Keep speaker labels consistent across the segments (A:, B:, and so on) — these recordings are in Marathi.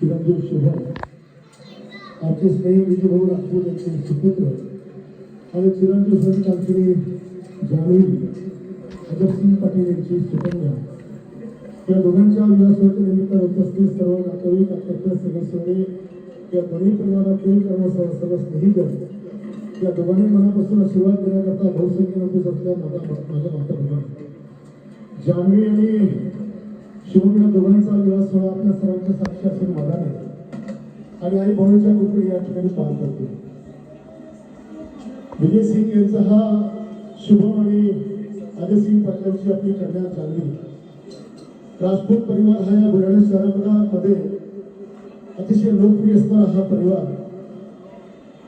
A: चिरंजीव शुभम आमचे स्नेही विजयभाऊ राजपूत यांचे सुपुत्र आणि चिरंजीव सर कांचनी जान्हवी अजयसिंग पाटील यांची सुकन्या या दोघांच्या विवाहाच्या निमित्तानं उपस्थित सर्व नातेवाईक आपल्या सदस्यांनी या दोन्ही परिवारातील सर्व स्नेहीजन या दोघांनी मनापासून आशीर्वाद देण्याकरता बहुसंख्येने उपस्थित असल्या माझ्या माता भगिनी जान्हवी आणि शुभम या दोघांचा विवाह सोहळा आपल्या सर्वांच्या साक्षी असेल मागाने आणि आई भाऊच्या कृपेने या ठिकाणी पार करतो। विजय सिंग यांचा हा शुभम आणि अजयसिंग पाटलांची आपली कन्या जान्हवी राजपूत परिवार हा या बुलढाणा शहरामध्ये अतिशय लोकप्रिय असणारा हा परिवार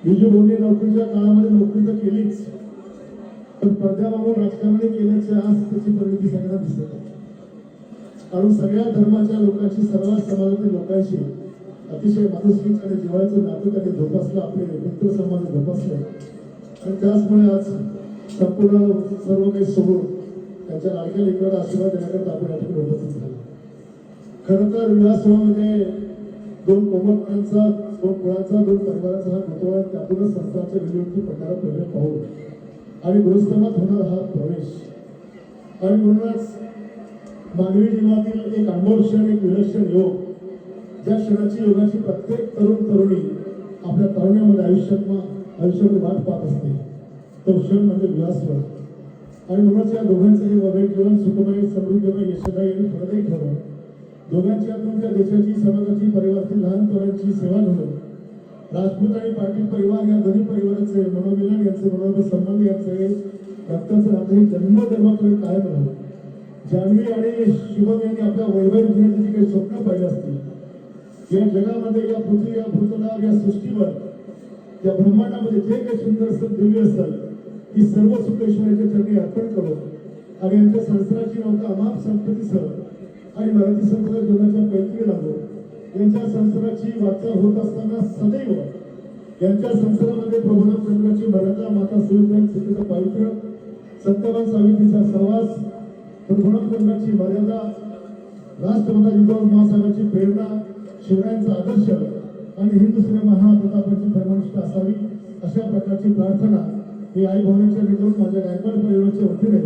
A: विजूभाऊंनी नोकरीच्या काळामध्ये नोकरी तर केलीच पण पडद्यामागून राजकारणी केल्याचे आज त्याची परिणती सगळ्यांना दिसत आहे। कारण सगळ्या धर्माच्या लोकांची सर्व समाजातील लोकांशी अतिशय माणुसकीचं आणि जिव्हाळ्याचं नातं त्यांनी जोपासलं आपले मित्र समाज जोपासले आणि त्याचमुळे आज संपूर्ण सर्व काही सोडून त्यांच्या लाडक्या लेकराला आशीर्वाद देण्याकरता आपण या ठिकाणी उपस्थित झालो। खरं तर विवाह सोहळा म्हणजे दोन कोमलपणांचा दोन कुळाचा दोन परिवाराचा हा गोतवळा त्यातूनच संस्थांच्या विलीवरती पडणारा प्रवेश पाहून आणि गृहस्थानात होणारा हा प्रवेश आणि म्हणूनच मानवी जीवनातील एक अनमोल क्षण एक विलक्षण योग ज्या क्षणाची योगाची प्रत्येक तरुण तरुणी आपल्या तरुणामध्ये आयुष्यामध्ये वाट पाहत असते तो क्षण म्हणजे विवाह सोहळा आणि म्हणूनच या दोघांचं हे वैवाहिक जीवन सुखमय समृद्धीमय यशदायी आणि फलदायी ठरवून दोघांची आतून त्या देशाची समाजाची परिवारातील लहान तरुणांची सेवा घडवून राजपूत आणि पाटील परिवार या दोन्ही परिवाराचे मनोमिलन यांचे मनोरम संबंध यांचे रक्ताचं नातं हे जन्मजन्मापर्यंत कायम राहून जान्हवी आणि शुभम यांनी आपल्या वैवाहिक जीवनाची जी काही स्वप्न पाहिली असतील या जगामध्ये या पृथ्वी या भूतलावर या सृष्टीवर या ब्रह्मांडामध्ये जे काही सुंदर असतं दिव्य असतं ही सर्व सुख ईश्वराच्या चरणी अर्पण करून आणि यांच्या संसाराची नौका अमाप संपत्तीसह आणि मराठी संसार जीवनाच्या पैकी लागून यांच्या संसाराची वाटचाल होत असताना सदैव यांच्या संसारामध्ये प्रभुनाथ चंद्राची मर्यादा माता सुविधा पावित्र्य सत्यवान सावित्रीचा सहवास प्रभुनाथ चंद्राची मर्यादा राष्ट्रमाता जिजाऊ महासाहेबांची प्रेरणा शिवरायांचा आदर्श आणि हिंदू सिनेमा महाप्रतापांची धर्मनिष्ठा असावी अशा प्रकारची प्रार्थना मी आई भावनेच्या निधून माझ्या गायकवाड परिवाराच्या वतीने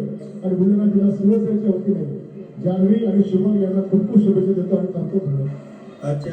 A: आणि बुलढाणा जिल्हा शिवसेनेच्या वतीने जान्हवी आणि शुभम यांना खूप खूप शुभेच्छा देतो आणि करतो धन्यवाद।